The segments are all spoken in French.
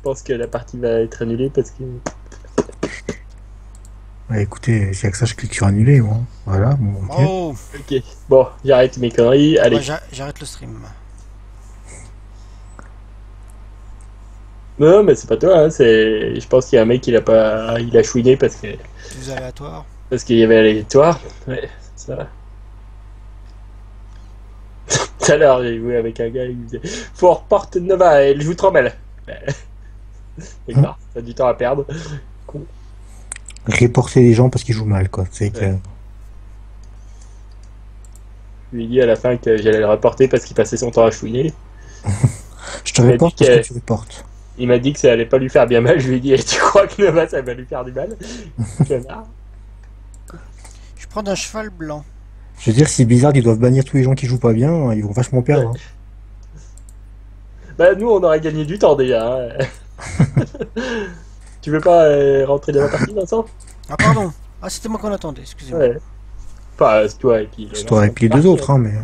pense que la partie va être annulée parce que... Ouais, écoutez, c'est avec ça que je clique sur annuler, moi. Voilà, bon, ok. Oh, Ok, bon, j'arrête mes conneries, ouais, allez. j'arrête le stream. Non, mais c'est pas toi, hein, c'est... Je pense qu'il y a un mec qui l'a pas... Il a chouiné parce que... Plus aléatoire. Parce qu'il y avait l'aléatoire. Ouais, c'est ça. Tout à l'heure, j'ai joué avec un gars, il me disait faut reporter Nova, elle joue trop mal. Hein. D'accord, t'as du temps à perdre. Con. Reporter les gens parce qu'ils jouent mal, quoi. C'est Ouais. que... Je lui ai dit à la fin que j'allais le reporter parce qu'il passait son temps à chouiner. Je te Il m'a dit reporte parce que que, tu reportes. il m'a dit que ça allait pas lui faire bien mal. Je lui ai dit tu crois que Nova ça va lui faire du mal? Connard. Je prends un cheval blanc. Je veux dire, si Blizzard, ils doivent bannir tous les gens qui jouent pas bien, ils vont vachement perdre. Ouais. Hein. Bah nous on aurait gagné du temps déjà. Hein. Tu veux pas rentrer dans la partie Vincent? Ah, pardon. Ah, c'était moi qu'on attendait, excusez-moi. Ouais. Pas toi et puis C'est toi et Vincent. puis les deux autres, hein, mais...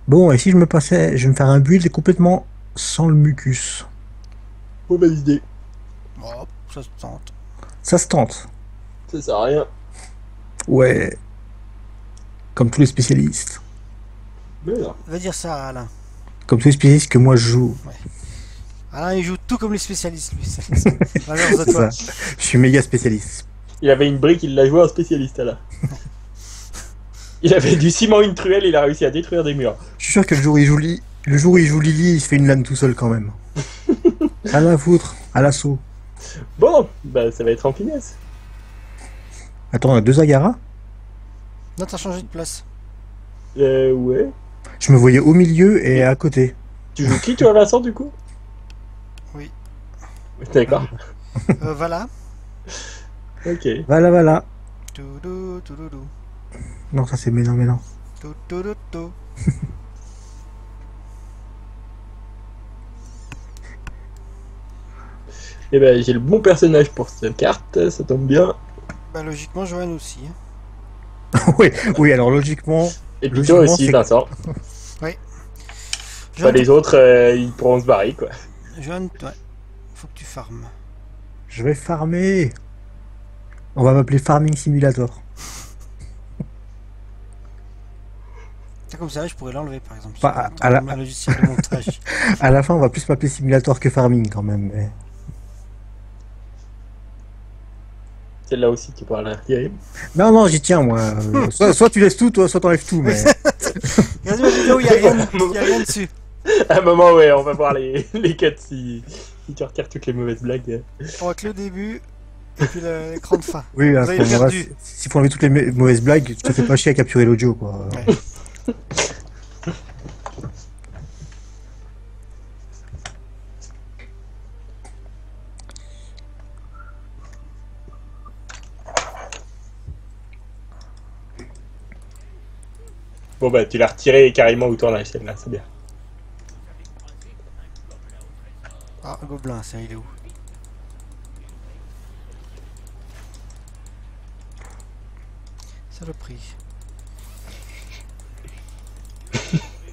Bon, et si je me passais, je vais me faire un build complètement sans le mucus. Mauvaise idée. Oh, ça se tente. Ça se tente. Ça sert à rien. Ouais, comme tous les spécialistes. Mais non. Va dire ça à Alain. Comme tous les spécialistes que moi je joue. Ouais. Alain, il joue tout comme les spécialistes, lui. L'inverse de C'est toi. ça. Je suis méga spécialiste. Il avait une brique, il l'a joué en spécialiste là. Il avait du ciment, une truelle, il a réussi à détruire des murs. Je suis sûr que le jour où il joue Lily, il se fait une lame tout seul quand même. À la foutre, à l'assaut. Bon, bah ça va être en finesse. Attends, on a deux Agara. Non, t'as changé de place. Ouais. Je me voyais au milieu et à côté. Tu joues qui toi Vincent du coup? Oui. D'accord. Voilà. Ok. Voilà, voilà. Toudou, toudoudou. Non, ça c'est mais non, mais non. Toudoudoudou. Et ben j'ai le bon personnage pour cette carte, ça tombe bien. Bah, logiquement, Johan aussi. Hein. Oui, oui, alors logiquement, Et puis toi logiquement aussi c'est... Vincent. Oui. Bah Johan, les autres ils pourront se barrer quoi. Johan, ouais. Faut que tu farmes. Je vais farmer. On va m'appeler Farming Simulator. C'est comme ça, je pourrais l'enlever par exemple. Pas Sur à la, un logiciel de montage. à la fin, on va plus m'appeler Simulator que Farming quand même. Mais... Celle-là aussi tu pourras la retirer. Non, non, j'y tiens moi. Soit tu laisses tout, toi, soit t'enlèves tout. Mais Regarde ma vidéo, il y a rien dessus. À un moment ouais on va voir les cuts si tu retires toutes les mauvaises blagues. On voit que le début et puis l'écran de fin. oui, à Vous ce avez moment-là, perdu. s'il faut enlever toutes les mauvaises blagues, tu te fais pas chier à capturer l'audio quoi. Ouais. Bon bah tu l'as retiré carrément autour de la chaîne là, c'est bien. Ah, un gobelin, ça, il est où? Saloperie.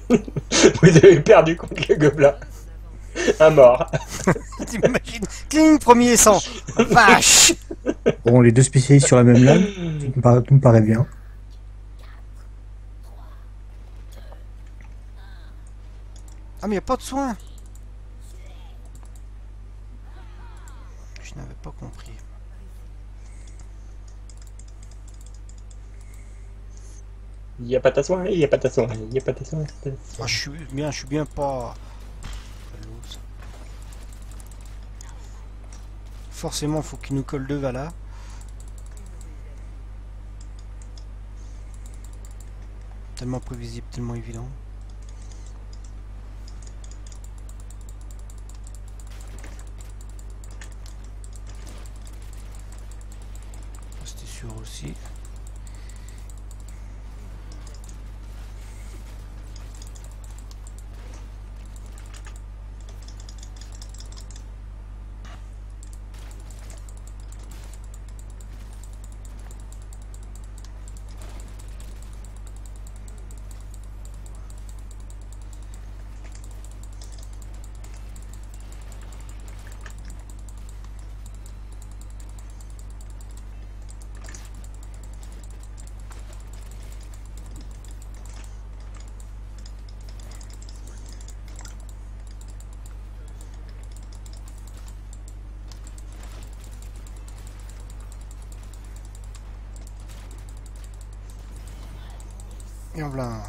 Vous avez perdu contre le gobelin. Un mort. T'imagines? Cling, premier sang. Vache! Bon, les deux spécialistes sur la même lame, tout me paraît bien. Ah, mais y a pas de soin. Je n'avais pas compris. Il n'y a pas ta soin, il n'y a pas ta soin, il n'y a pas ta soin. Ah, je suis bien pas. Forcément, faut qu'il nous colle deux Valas. Tellement prévisible, tellement évident. C'était sûr aussi. Et en blanc.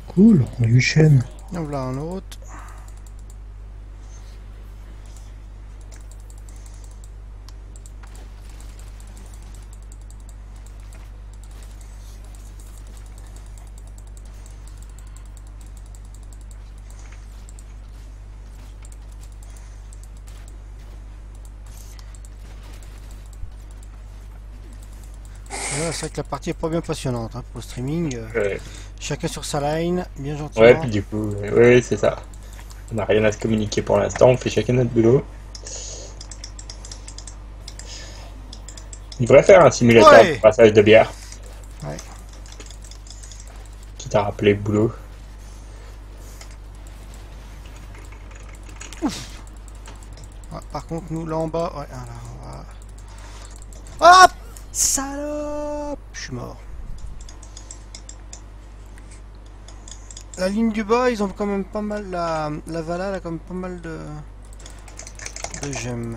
Cool, on a eu une chaîne. Et en blanc, un autre. Voilà, c'est vrai que la partie est pas bien passionnante hein, pour le streaming. Ouais, Chacun sur sa line, bien gentiment. ouais, puis du coup, ouais, c'est ça. On n'a rien à se communiquer pour l'instant, on fait chacun notre boulot. On devrait faire un simulateur Ouais. de passage de bière. Ouais. Qui t'a rappelé le boulot. Ah, par contre, nous là en bas, ouais, là, on va. Ah, salope! Je suis mort. La ligne du bas, ils ont quand même pas mal. La Valhalla a quand même pas mal de gemmes.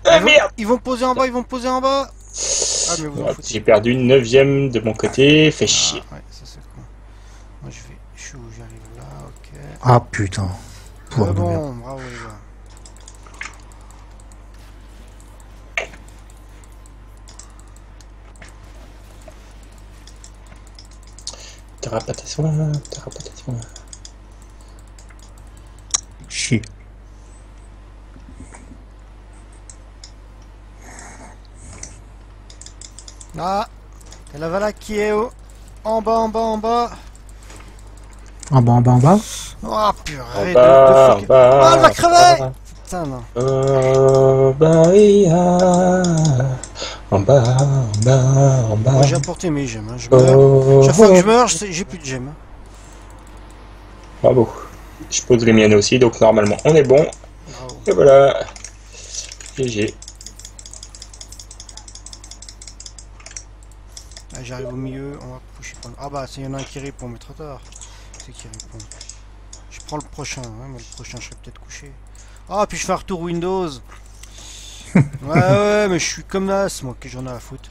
Ah merde! Ils vont poser en bas, ils vont poser en bas! Ah, mais vous en foutez. J'ai perdu une 9ème de mon côté, fait chier. Ah, ouais, ça c'est con. Moi je suis où j'arrive là, ok. Ah putain. Pour de merde. Bon, bravo les gars. Tarapatation, tarapatation. Chier. Ah! Et la Valhalla qui est en bas, en bas, en bas. En bas, en bas, en bas. Oh purée, En bas, de en bas, Ah, elle va crever! en bas. Putain, non. En bas, en bas, en bas, en bas. Moi j'ai apporté mes gemmes, hein. Je meurs. Chaque fois que je meurs, j'ai plus de gemmes. Hein. Bravo. Je pose les miennes aussi, donc normalement on est bon. Bravo. Et voilà. GG. Ah, j'arrive au milieu, on va pusher. Ah bah, il y en a un qui répond, mais trop tard. C'est qui répond. Je prends le prochain, hein, mais le prochain je serai peut-être couché. Ah, puis je fais un retour Windows. Ouais, mais je suis comme Nas, moi, que j'en ai à foutre.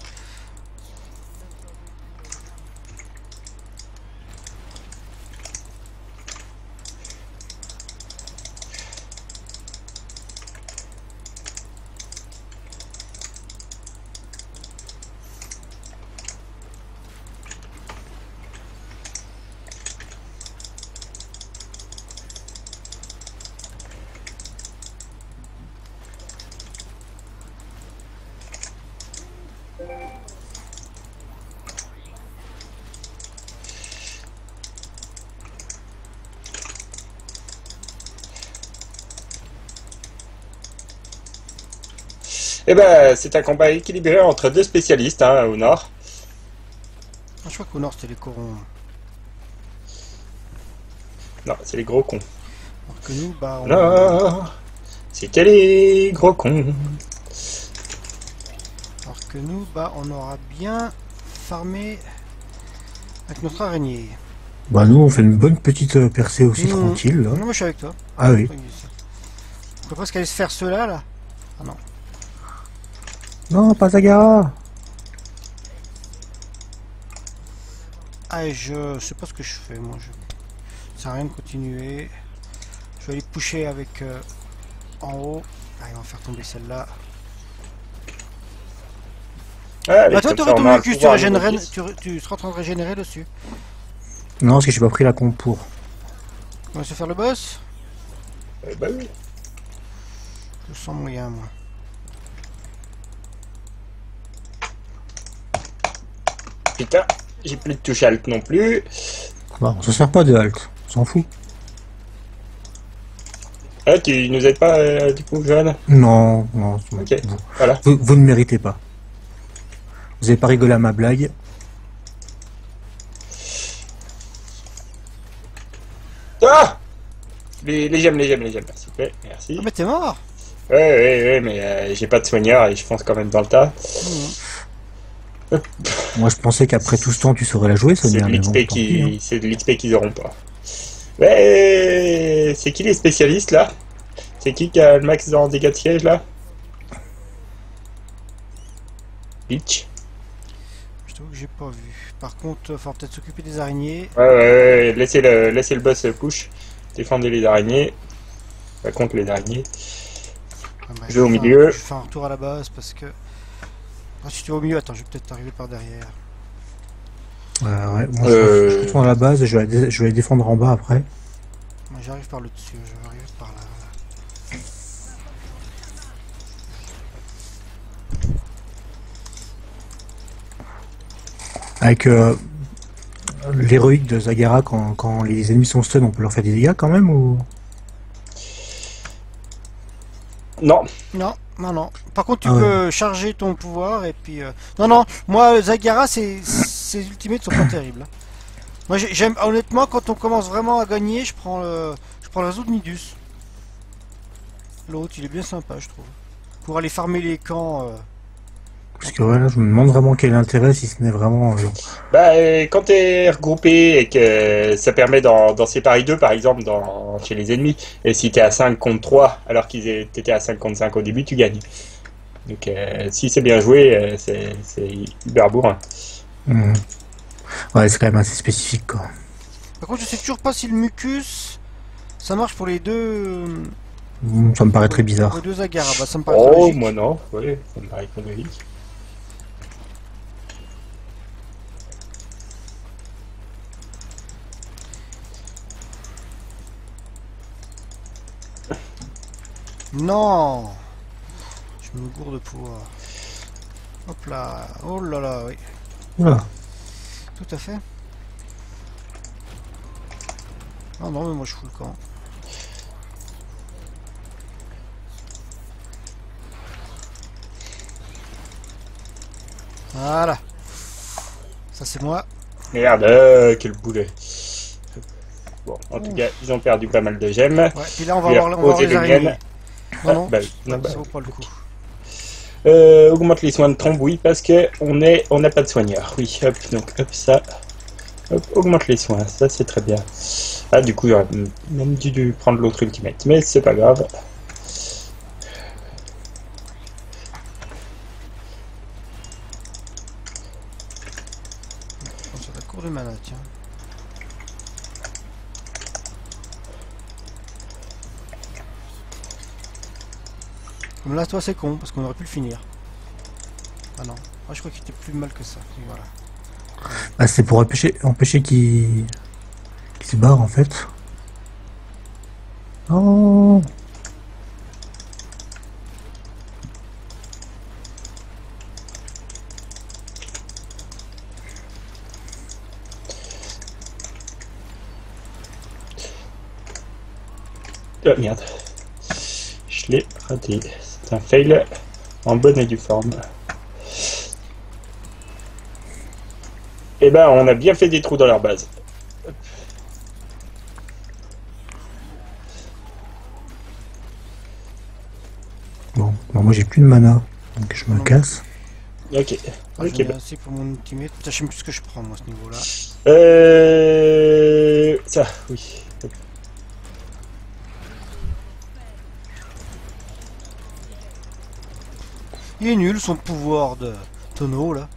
Et ben, c'est un combat équilibré entre deux spécialistes, hein, au nord. Ah, je crois qu'au nord c'était les corons. Non, c'est les gros cons. Alors que nous, bah, on... Nord, c'était les gros cons. Alors que nous, bah, on aura bien farmé avec notre araignée. Bah nous on fait une bonne petite percée aussi Mmh. tranquille là. Non, moi je suis avec toi. Ah oui. On peut presque aller se faire ceux-là, là. Ah non. Non, pas Zagara. Ah, et je sais pas ce que je fais, moi. Ça sert à rien de continuer. Je vais aller pusher avec en haut. Allez, on va faire tomber celle-là. Allez, Bah, toi, comme t'aurais ça, ton on a un mucus, tu pouvoir régénérais, niveau 10. tu seras en train de régénérer dessus. Non, parce que j'ai pas pris la comp pour. On va se faire le boss. Bah oui. Je sens moyen, moi. Putain, j'ai plus de touche alt non plus. Bah, on se sert pas de halt. On s'en fout. Ah, tu nous aides pas, du coup, Johan? Non, non. Ok, voilà. Vous ne méritez pas. Vous avez pas rigolé à ma blague. Les gemmes, s'il vous plaît. Merci. Ah, mais t'es mort. Ouais, mais j'ai pas de soigneur et je fonce quand même dans le tas. Moi, je pensais qu'après tout ce temps, tu saurais la jouer, C'est Sonia. de Mais bon, l'XP tant pis, hein. c'est de l'XP qu'ils auront pas. Ouais, c'est qui les spécialistes là? C'est qui a le max en dégâts de siège là? Bleach. Je t'avoue que j'ai pas vu. Par contre, faut peut-être s'occuper des araignées. Ouais, laissez le boss push. Défendez les araignées. Pas contre les araignées. Ah, bah, Je vais au milieu. Je fais un retour à la base parce que... Ah, si tu vas au milieu, attends, je vais peut-être arriver par derrière. Ouais, moi, je retourne à la base et je vais aller défendre en bas après. Moi, j'arrive par le dessus, je vais arriver par là. Avec l'héroïque de Zagara, quand les ennemis sont stun, on peut leur faire des dégâts quand même ou... Non. Non. Par contre, tu Ah ouais. peux charger ton pouvoir et puis... Non, moi, Zagara, ses ultimates sont pas terribles. Hein. Moi, j'aime, honnêtement, quand on commence vraiment à gagner, je prends le réseau de Nidus. L'autre, il est bien sympa, je trouve. Pour aller farmer les camps... Parce que voilà, je me demande vraiment quel est l'intérêt si ce n'est vraiment... Bah, quand t'es regroupé et que ça permet d'en séparer deux, par exemple, chez les ennemis, et si t'es à 5 contre 3, alors t'étais à 5 contre 5 au début, tu gagnes. Donc, si c'est bien joué, c'est hyper bourrin. Ouais, c'est quand même assez spécifique, quoi. Par contre, je sais toujours pas si le mucus, ça marche pour les deux... Ça me paraît très bizarre. Pour les deux Zagara, bah ça me paraît Oh, logique. moi non, ouais, ça me paraît logique. Non. Je me gourde de pouvoir. Hop là. Oh là là, oui. Voilà. Tout à fait. Ah non, mais moi je fous le camp. Voilà. Ça c'est moi. Merde, quel boulet. Bon, en tout cas, ils ont perdu pas mal de gemmes. Ouais, puis là on va voir les araignées. Non, Bah, non, bah, ça vaut pas le coup. augmente les soins de trompe, oui, parce que on n'a pas de soigneur. Oui, hop, donc hop, ça. Hop, augmente les soins, ça c'est très bien. Ah, du coup, j'aurais même dû prendre l'autre ultimate, mais c'est pas grave. On se la cour de mana, tiens. Comme là, toi c'est con, parce qu'on aurait pu le finir. Ah non, moi je crois qu'il était plus mal que ça. Et voilà. Ah, c'est pour empêcher qu'il se barre, en fait. Oh. Ah, merde. Je l'ai raté. C'est un fail en bonne et due forme. Eh ben, on a bien fait des trous dans leur base. Bon, moi j'ai plus de mana, donc je me casse. Ok. Ah, Ok, j'en ai bah. assez pour mon ultimate. Putain, je sais même plus ce que je prends moi à ce niveau-là. Ça, oui. Il est nul son pouvoir de tonneau là.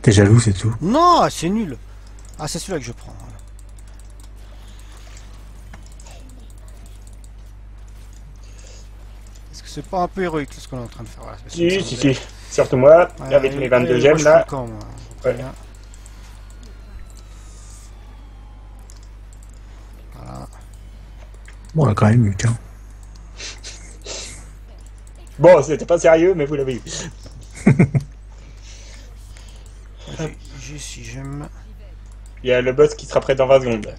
T'es jaloux, c'est tout. Non, c'est nul. Ah, c'est celui-là que je prends. Voilà. Est-ce que c'est pas un peu héroïque ce qu'on est en train de faire? Voilà, Si. Surtout moi, Ouais, avec mes 22 moi, gemmes je là. fous le camp, moi. Ouais. Bien. Voilà. Bon, on a quand même eu, tiens. Bon, c'était pas sérieux, mais vous l'avez eu. J'ai si j'aime. Il y a le boss qui sera prêt dans 20 secondes.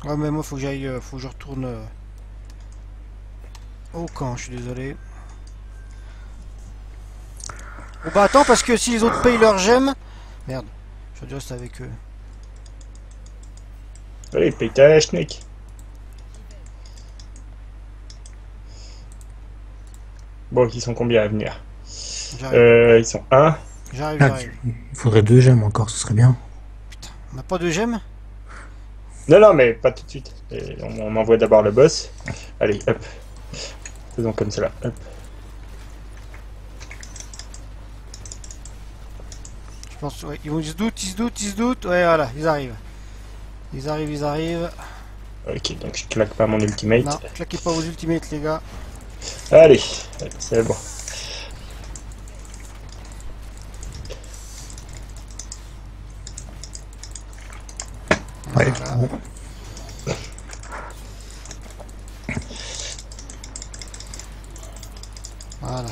Ouais, mais moi faut que j'aille, faut que je retourne au camp, je suis désolé. Oh bah attends, parce que si les autres payent leur gemme. Merde, je dois rester avec eux. Allez, paye ta schneck. Bon, ils sont combien à venir? J'arrive, Ils sont un. j'arrive, Ah, j'arrive. il faudrait 2 gemmes encore, ce serait bien. On n'a pas de gemmes? Non, non, mais pas tout de suite. Et on envoie d'abord le boss. Allez, hop. Faisons comme cela. Hop. Je pense, ouais, ils se doutent, ils se doutent, ils se doutent. Ouais, voilà, ils arrivent. Ils arrivent, ils arrivent. Ok, donc je claque pas mon ultimate. Non, claquez pas vos ultimates, les gars. Allez, c'est bon. Ouais, Voilà. bon. Voilà.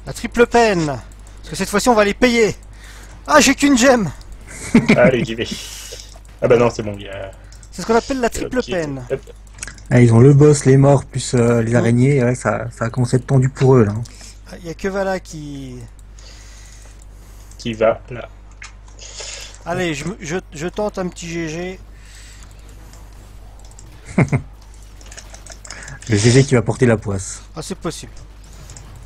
La triple peine. Parce que cette fois-ci, on va les payer. Ah, j'ai qu'une gemme. Allez, j'y vais. Ah bah non, c'est bon, il y a... C'est ce qu'on appelle la triple l'autre qui est- peine. Hop. Ah, ils ont le boss, les morts, plus les araignées. Ouais, ça a commencé à être tendu pour eux, là. Il n'y a que Vala qui... Qui va là. Allez, je tente un petit GG. Le GG qui va porter la poisse. Ah, c'est possible.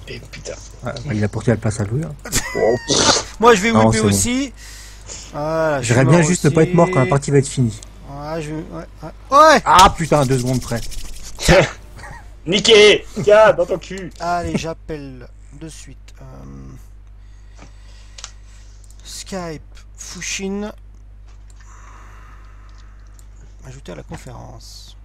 Et putain. Ouais, bah, il a porté la place à lui. Hein. Oh, Moi, je vais Non, whipper c'est bon. aussi. Voilà, je J'aimerais suis bien mort juste ne pas être mort quand la aussi. partie va être finie. Ouais, ouais, ouais. Ouais. Ah putain, 2 secondes près. niqué. Tiens, dans ton cul. Allez, j'appelle de suite. Skype, Fushin. Ajouter à la conférence.